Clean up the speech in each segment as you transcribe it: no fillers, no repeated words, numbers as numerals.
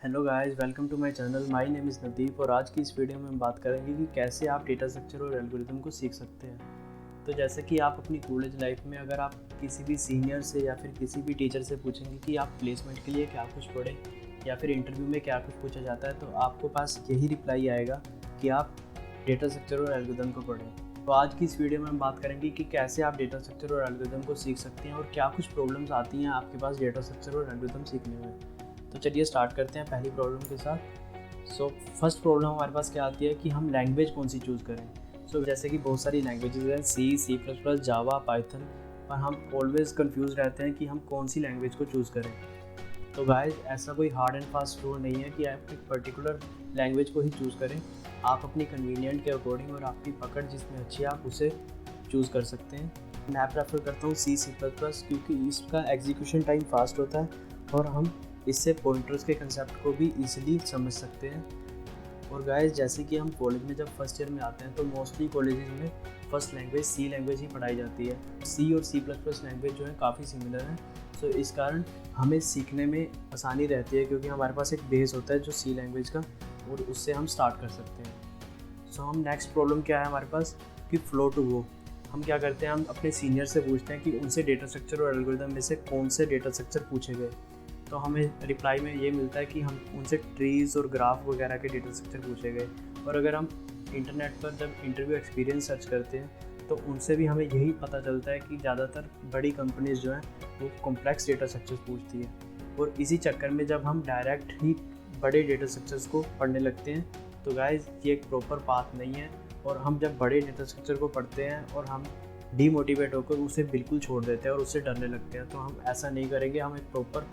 Hello guys, welcome to my channel. My name is Nadif और आज की इस वीडियो में हम बात करेंगे कि कैसे आप डेटा स्ट्रक्चर और एल्गोरिदम को सीख सकते हैं। तो जैसे कि आप अपनी कॉलेज लाइफ में अगर आप किसी भी सीनियर से या फिर किसी भी टीचर से पूछेंगे कि आप प्लेसमेंट के लिए क्या कुछ पढ़ें या फिर इंटरव्यू में क्या कुछ पूछा जाता है, तो आपको पास यही रिप्लाई आएगा कि आप डेटा स्ट्रक्चर और एल्गोरिदम को पढ़ें। तो आज की इस वीडियो में हम बात करेंगे कि कैसे आप डेटा स्ट्रक्चर और एल्गोरिदम को सीख सकते हैं और क्या कुछ प्रॉब्लम्स आती हैं आपके पास डेटा स्ट्रक्चर और एल्गोरिदम सीखने में। तो चलिए स्टार्ट करते हैं पहली प्रॉब्लम के साथ। फर्स्ट प्रॉब्लम हमारे पास क्या आती है कि हम लैंग्वेज कौन सी चूज़ करें। जैसे कि बहुत सारी लैंग्वेजेस हैं, सी प्लस प्लस, जावा, पाइथन, पर हम ऑलवेज कंफ्यूज रहते हैं कि हम कौन सी लैंग्वेज को चूज़ करें। तो गाइस, ऐसा कोई हार्ड एंड फास्ट रूल नहीं है कि आप एक पर्टिकुलर लैंग्वेज को ही चूज़ करें। आप अपनी कन्वीनियंट के अकॉर्डिंग और आपकी पकड़ जिसमें अच्छी है आप उसे चूज़ कर सकते हैं। मैं प्रेफर करता हूँ सी प्लस प्लस, क्योंकि इसका एग्जीक्यूशन टाइम फास्ट होता है और हम इससे पॉइंटर्स के कंसेप्ट को भी ईजिली समझ सकते हैं। और गाइस, जैसे कि हम कॉलेज में जब फर्स्ट ईयर में आते हैं तो मोस्टली कॉलेजेस में फर्स्ट लैंग्वेज सी लैंग्वेज ही पढ़ाई जाती है। सी और सी प्लस प्लस लैंग्वेज जो है काफ़ी सिमिलर है। सो इस कारण हमें सीखने में आसानी रहती है, क्योंकि हमारे पास एक बेस होता है जो सी लैंग्वेज का, और उससे हम स्टार्ट कर सकते हैं। सो हम नेक्स्ट प्रॉब्लम क्या है हमारे पास कि फ्लो टू गो। हम क्या करते हैं, हम अपने सीनियर से पूछते हैं कि उनसे डेटा स्ट्रक्चर और एल्गोरिदम में से कौन से डेटा स्ट्रक्चर पूछे गए। तो हमें रिप्लाई में ये मिलता है कि हम उनसे ट्रीज़ और ग्राफ वगैरह के डेटा स्ट्रक्चर पूछे गए। और अगर हम इंटरनेट पर जब इंटरव्यू एक्सपीरियंस सर्च करते हैं तो उनसे भी हमें यही पता चलता है कि ज़्यादातर बड़ी कंपनीज जो हैं वो कॉम्प्लेक्स डेटा स्ट्रक्चर्स पूछती है। और इसी चक्कर में जब हम डायरेक्ट ही बड़े डेटा स्ट्रक्चर्स को पढ़ने लगते हैं तो गाइस, ये एक प्रॉपर पाथ नहीं है। और हम जब बड़े डेटा स्ट्रक्चर को पढ़ते हैं और हम डीमोटिवेट होकर उसे बिल्कुल छोड़ देते हैं और उससे डरने लगते हैं, तो हम ऐसा नहीं करेंगे। हम एक प्रॉपर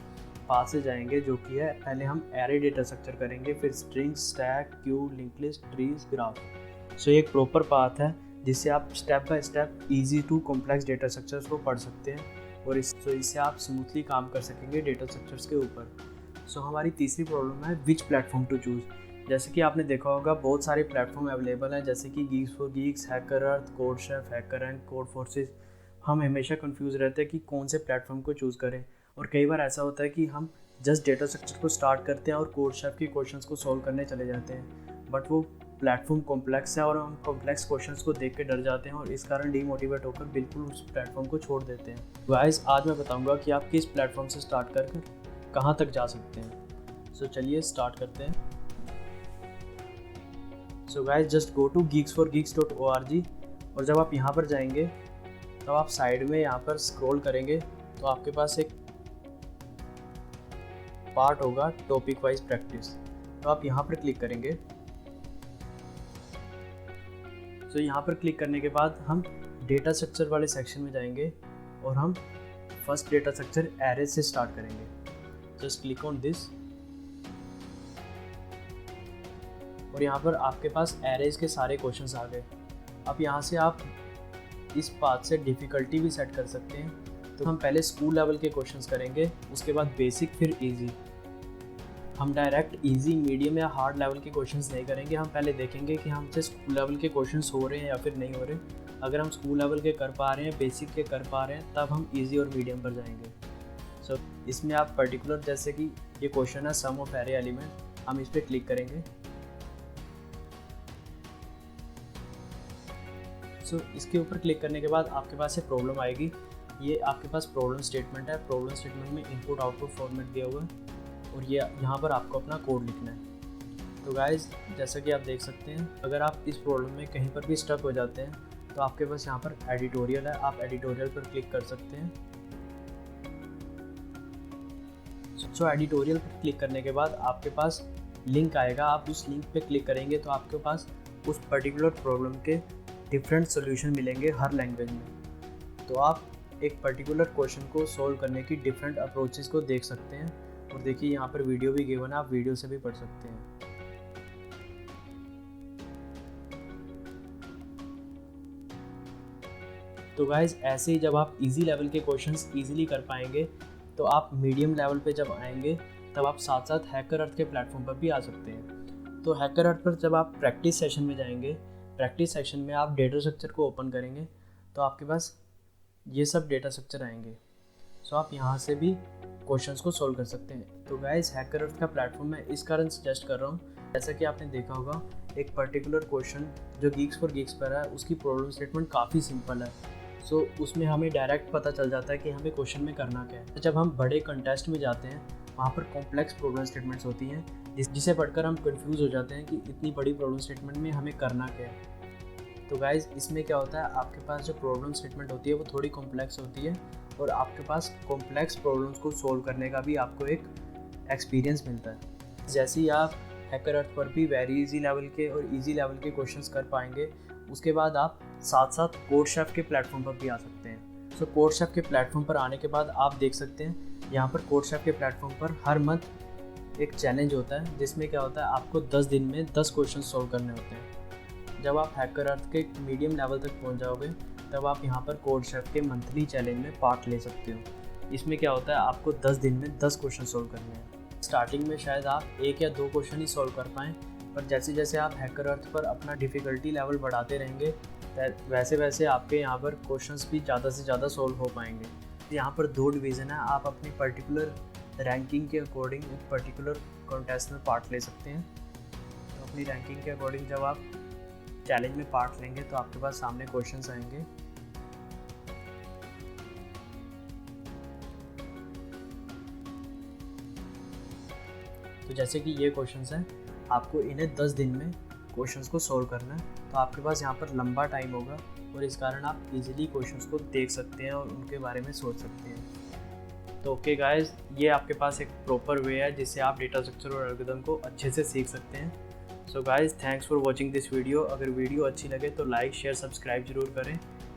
पाथ से जाएंगे, जो कि है पहले हम एरे डेटा स्ट्रक्चर करेंगे, फिर string, stack, queue, link list, trees, graph. ये एक प्रॉपर पाथ है जिससे आप step by step easy to complex data structures को पढ़ सकते हैं और इससे आप स्मूथली काम कर सकेंगे डेटा स्ट्रक्चर्स के ऊपर। हमारी तीसरी प्रॉब्लम है विच प्लेटफॉर्म टू चूज़। जैसे कि आपने देखा होगा बहुत सारे प्लेटफॉर्म अवेलेबल हैं, जैसे कि Geeks for Geeks, HackerEarth, CodeChef, HackerRank, Codeforces. हम हमेशा कंफ्यूज रहते हैं कि कौन से प्लेटफॉर्म को चूज़ करें। और कई बार ऐसा होता है कि हम जस्ट डेटा स्ट्रक्चर को स्टार्ट करते हैं और कोडशेफ के क्वेश्चंस को सॉल्व करने चले जाते हैं, बट वो प्लेटफॉर्म कॉम्प्लेक्स है और हम कॉम्प्लेक्स क्वेश्चंस को देख के डर जाते हैं और इस कारण डीमोटिवेट होकर बिल्कुल उस प्लेटफॉर्म को छोड़ देते हैं। गाइस, आज मैं बताऊंगा कि आप किस प्लेटफॉर्म से स्टार्ट कर कहाँ तक जा सकते हैं। चलिए स्टार्ट करते हैं। Guys, just go to geeksforgeeks.org और जब आप यहाँ पर जाएंगे तब आप साइड में यहाँ पर स्क्रॉल करेंगे तो आपके पास एक पार्ट होगा टॉपिक वाइज प्रैक्टिस। तो आप यहाँ पर क्लिक करेंगे। यहाँ पर क्लिक करने के बाद हम डेटा स्ट्रक्चर वाले सेक्शन में जाएंगे और हम फर्स्ट डेटा स्ट्रक्चर एरे से स्टार्ट करेंगे। जस्ट क्लिक ऑन दिस और यहाँ पर आपके पास एरेज के सारे क्वेश्चंस आ गए। अब यहाँ से आप इस पाथ से डिफ़िकल्टी भी सेट कर सकते हैं। तो हम पहले स्कूल लेवल के क्वेश्चंस करेंगे, उसके बाद बेसिक, फिर इजी। हम डायरेक्ट इजी, मीडियम या हार्ड लेवल के क्वेश्चंस नहीं करेंगे। हम पहले देखेंगे कि हमसे स्कूल लेवल के क्वेश्चंस हो रहे हैं या फिर नहीं हो रहे। अगर हम स्कूल लेवल के कर पा रहे हैं, बेसिक के कर पा रहे हैं, तब हम ईजी और मीडियम पर जाएंगे। इसमें आप पर्टिकुलर, जैसे कि ये क्वेश्चन है सम ऑफ एरे एलिमेंट, हम इस पर क्लिक करेंगे। इसके ऊपर क्लिक करने के बाद आपके पास एक प्रॉब्लम आएगी। ये आपके पास प्रॉब्लम स्टेटमेंट है। प्रॉब्लम स्टेटमेंट में इनपुट आउटपुट फॉर्मेट दिया हुआ है और ये यहाँ पर आपको अपना कोड लिखना है। तो गाइस, जैसा कि आप देख सकते हैं, अगर आप इस प्रॉब्लम में कहीं पर भी स्टक हो जाते हैं तो आपके पास यहाँ पर एडिटोरियल है, आप एडिटोरियल पर क्लिक कर सकते हैं। एडिटोरियल पर क्लिक करने के बाद आपके पास लिंक आएगा। आप उस लिंक पे क्लिक करेंगे तो आपके पास उस पर्टिकुलर प्रॉब्लम के डिफरेंट सोल्यूशन मिलेंगे हर लैंग्वेज में। तो आप एक पर्टिकुलर क्वेश्चन को सॉल्व करने की डिफरेंट अप्रोचेस को देख सकते हैं। और देखिए, यहाँ पर वीडियो भी गिवन है, आप वीडियो से भी पढ़ सकते हैं। तो गाइज, ऐसे ही जब आप इजी लेवल के क्वेश्चंस इजीली कर पाएंगे तो आप मीडियम लेवल पे जब आएंगे तब आप साथ साथ हैकरअर्थ के प्लेटफॉर्म पर भी आ सकते हैं। तो हैकरअर्थ पर जब आप प्रैक्टिस सेशन में जाएंगे, प्रैक्टिस सेक्शन में आप डेटा स्ट्रक्चर को ओपन करेंगे तो आपके पास ये सब डेटा स्ट्रक्चर आएंगे। आप यहाँ से भी क्वेश्चंस को सॉल्व कर सकते हैं। तो गाइस हैकरअर्थ का प्लेटफॉर्म मैं इस कारण सजेस्ट कर रहा हूँ, जैसा कि आपने देखा होगा एक पर्टिकुलर क्वेश्चन जो Geeks for Geeks पर है उसकी प्रॉब्लम स्टेटमेंट काफ़ी सिंपल है। सो उसमें हमें डायरेक्ट पता चल जाता है कि हमें क्वेश्चन में करना क्या है। जब हम बड़े कंटेस्ट में जाते हैं वहाँ पर कॉम्प्लेक्स प्रॉब्लम स्टेटमेंट्स होती हैं जिसे पढ़कर हम कंफ्यूज हो जाते हैं कि इतनी बड़ी प्रॉब्लम स्टेटमेंट में हमें करना क्या है। तो गाइज इसमें क्या होता है, आपके पास जो प्रॉब्लम स्टेटमेंट होती है वो थोड़ी कॉम्प्लेक्स होती है और आपके पास कॉम्प्लेक्स प्रॉब्लम्स को सॉल्व करने का भी आपको एक एक्सपीरियंस मिलता है। जैसे ही आप हैकरअर्थ पर भी वेरी इजी लेवल के और इजी लेवल के क्वेश्चंस कर पाएंगे, उसके बाद आप साथ साथ कोडशेफ के प्लेटफॉर्म पर भी आ सकते हैं। सो कोडशेफ के प्लेटफॉर्म पर आने के बाद आप देख सकते हैं यहाँ पर कोडशेफ के प्लेटफॉर्म पर हर मंथ एक चैलेंज होता है जिसमें क्या होता है आपको 10 दिन में 10 क्वेश्चन सॉल्व करने होते हैं। जब आप हैकरअर्थ के मीडियम लेवल तक पहुँच जाओगे तब आप यहाँ पर कोडशेफ के मंथली चैलेंज में पार्ट ले सकते हो। इसमें क्या होता है आपको 10 दिन में 10 क्वेश्चन सॉल्व करने हैं। स्टार्टिंग में शायद आप 1 या 2 क्वेश्चन ही सॉल्व कर पाएँ, पर जैसे जैसे आप हैकरअर्थ पर अपना डिफ़िकल्टी लेवल बढ़ाते रहेंगे वैसे वैसे आपके यहाँ पर क्वेश्चंस भी ज़्यादा से ज़्यादा सॉल्व हो पाएंगे। यहाँ पर 2 डिवीज़न है, आप अपनी पर्टिकुलर रैंकिंग के अकॉर्डिंग एक पर्टिकुलर कॉन्टेस्ट में पार्ट ले सकते हैं। तो अपनी रैंकिंग के अकॉर्डिंग जब आप चैलेंज में पार्ट लेंगे तो आपके पास सामने क्वेश्चंस आएंगे। तो जैसे कि ये क्वेश्चंस हैं, आपको इन्हें 10 दिन में क्वेश्चंस को सॉल्व करना है। तो आपके पास यहाँ पर लंबा टाइम होगा और इस कारण आप इजीली क्वेश्चंस को देख सकते हैं और उनके बारे में सोच सकते हैं। तो ओके गाइस, ये आपके पास एक प्रॉपर वे है जिससे आप डेटा स्ट्रक्चर और एल्गोरिथम को अच्छे से सीख सकते हैं। So guys, thanks for watching this video. अगर वीडियो अच्छी लगे तो लाइक शेयर सब्सक्राइब जरूर करें।